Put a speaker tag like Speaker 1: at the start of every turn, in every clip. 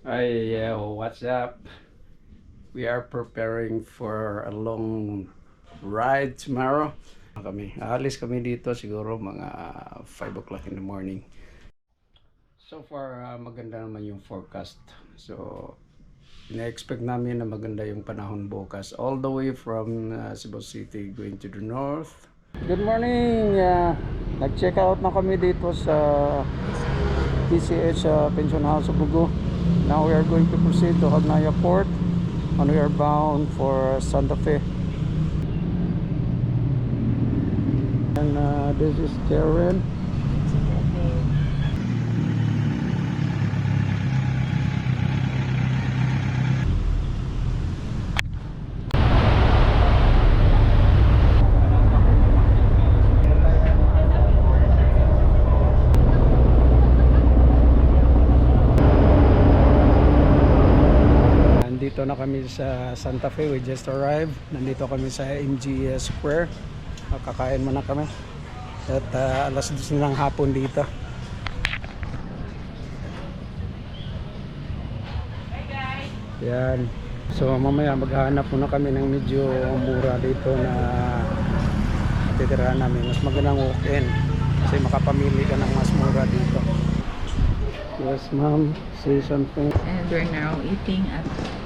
Speaker 1: Hi, what's up? We are preparing for a long ride tomorrow. Aalis kami dito siguro mga 5 o'clock in the morning. So far, maganda naman yung forecast. So, ina-expect namin na maganda yung panahon bukas. All the way from Cebu City going to the north. Good morning! Nag-check out na kami dito sa PCH Pension House of Bugo. Now we are going to proceed to Hagnaya Port and we are bound for Santa Fe. And this is Karen. Nandito na kami sa Santa Fe. We just arrived. Nandito kami sa MGS Square. Kakain muna kami. At alas 12 ng hapon dito. Yan. So mamaya maghahanap muna kami ng medyo mura dito na titirahan namin. Mas magandang walk-in kasi makapamili ka ng mas mura dito. Yes, ma'am. Say something.
Speaker 2: And we're now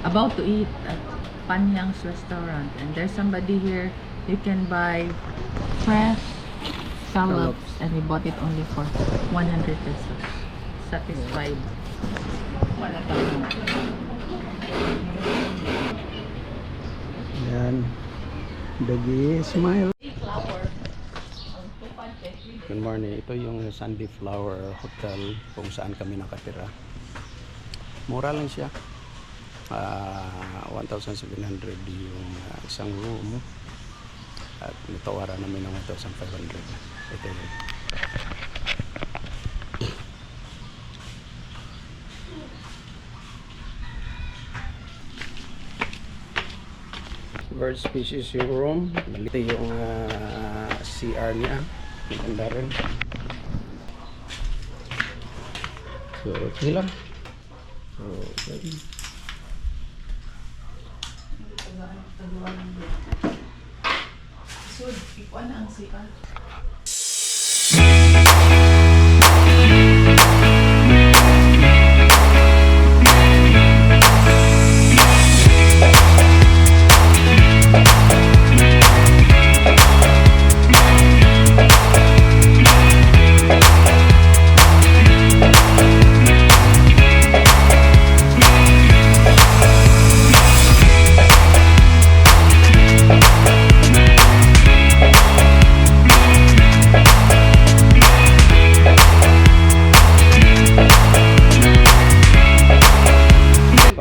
Speaker 2: about to eat at Panyang's restaurant. And there's somebody here. You can buy fresh scallops, and we bought it only for 100 pesos. Satisfied.
Speaker 1: Yan. Dagi, smile. Good morning. Ito yung Sandy Flower Hotel kung saan kami nakatira. Mura lang siya. 1,700 yung isang room. At natawaran namin ng 1,500. Ito yun. Bird species yung room. Ito yung CR niya. Maganda rin. So, okay lang. So, okay.
Speaker 2: So, ikuan na ang CR.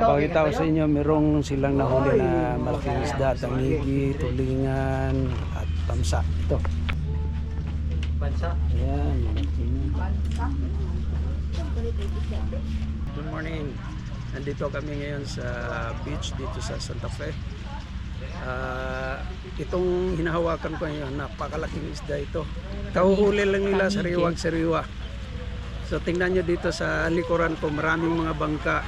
Speaker 1: Papakita ko sa inyo, merong silang nahuli na malaking isda, tangigi, tulingan, at tamsa. Ito. Bansa? Ayan. Good morning. Nandito kami ngayon sa beach dito sa Santa Fe. Itong hinahawakan ko ngayon, napakalaking isda ito. Kahuhuli lang nila, sariwang-sariwa. So tingnan nyo dito sa likuran ko, maraming mga bangka.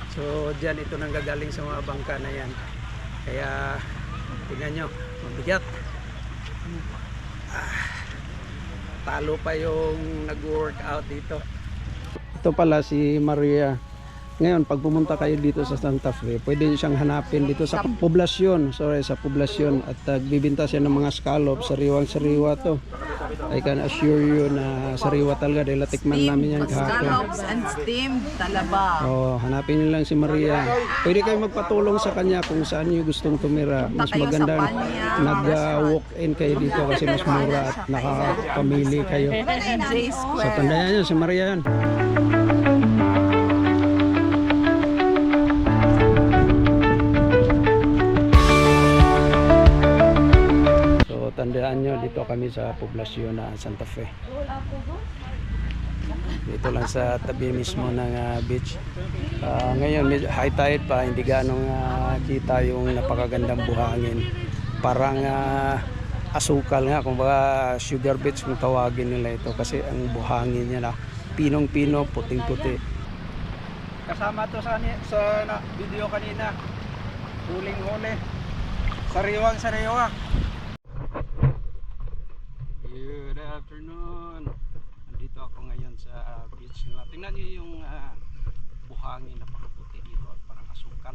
Speaker 1: So dyan ito nang gagaling sa mga bangka na yan. Kaya tingnan nyo, mabigat. Talo pa yung nag-workout dito. Ito pala si Maria. Ngayon pag pumunta kayo dito sa Santa Fe, pwede nyo siyang hanapin dito sa poblasyon. Sa poblasyon. At bibinta siya ng mga scallops. Sariwang-sariwa to. I can assure you na sariwa talaga dahil tikman namin yan kahapon.
Speaker 2: Scallops and steamed talaba.
Speaker 1: Hanapin niyo lang si Maria. Pwede kayo magpatulong sa kanya kung saan niyo gustong tumira. Mas maganda nag-walk-in kayo dito kasi mas mura at nakapamili kayo. So tandaan niyo si Maria yan. Tandaan nyo, dito kami sa poblasyon na Santa Fe. Dito lang sa tabi mismo ng beach. Ngayon, high tide pa, hindi ganong kita yung napakagandang buhangin. Parang asukal nga, kumbaga sugar beach kung tawagin nila ito kasi ang buhangin niya na pinong-pino, puting-puti. kasama to sa video kanina. Huling-huli. Sariwang-sariwa. Good afternoon. Nandito ako ngayon sa beach nila. Tingnan niyo yung buhangin, napakaputi dito at parang asukal.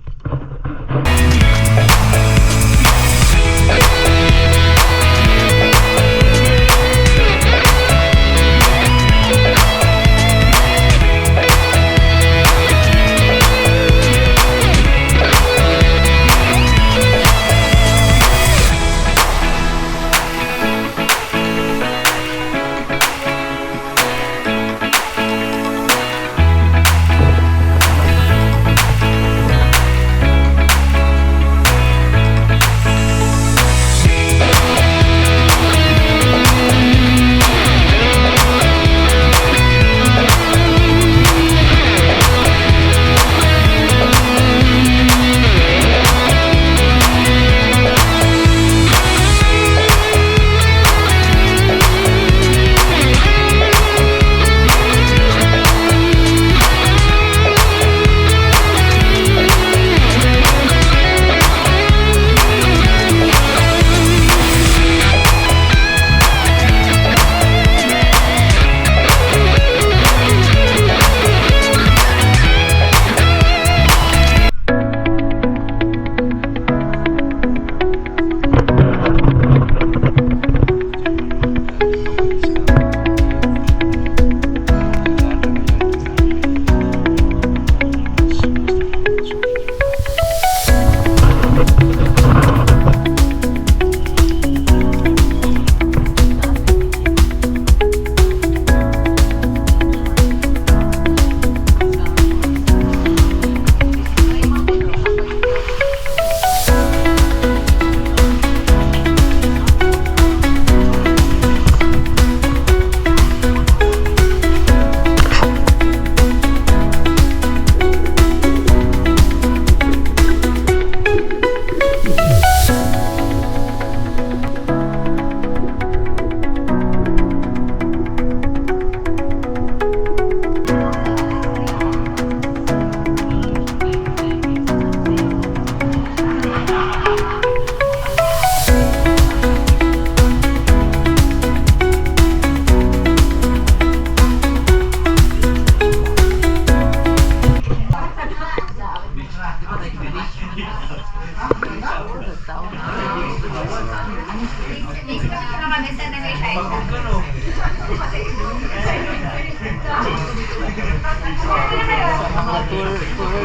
Speaker 2: Mga tour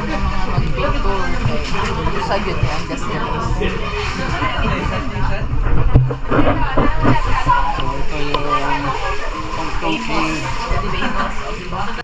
Speaker 2: ng mga mag-tour. Sa yun yan, destination.
Speaker 1: So ito yung Hong Kong King.
Speaker 2: Famous.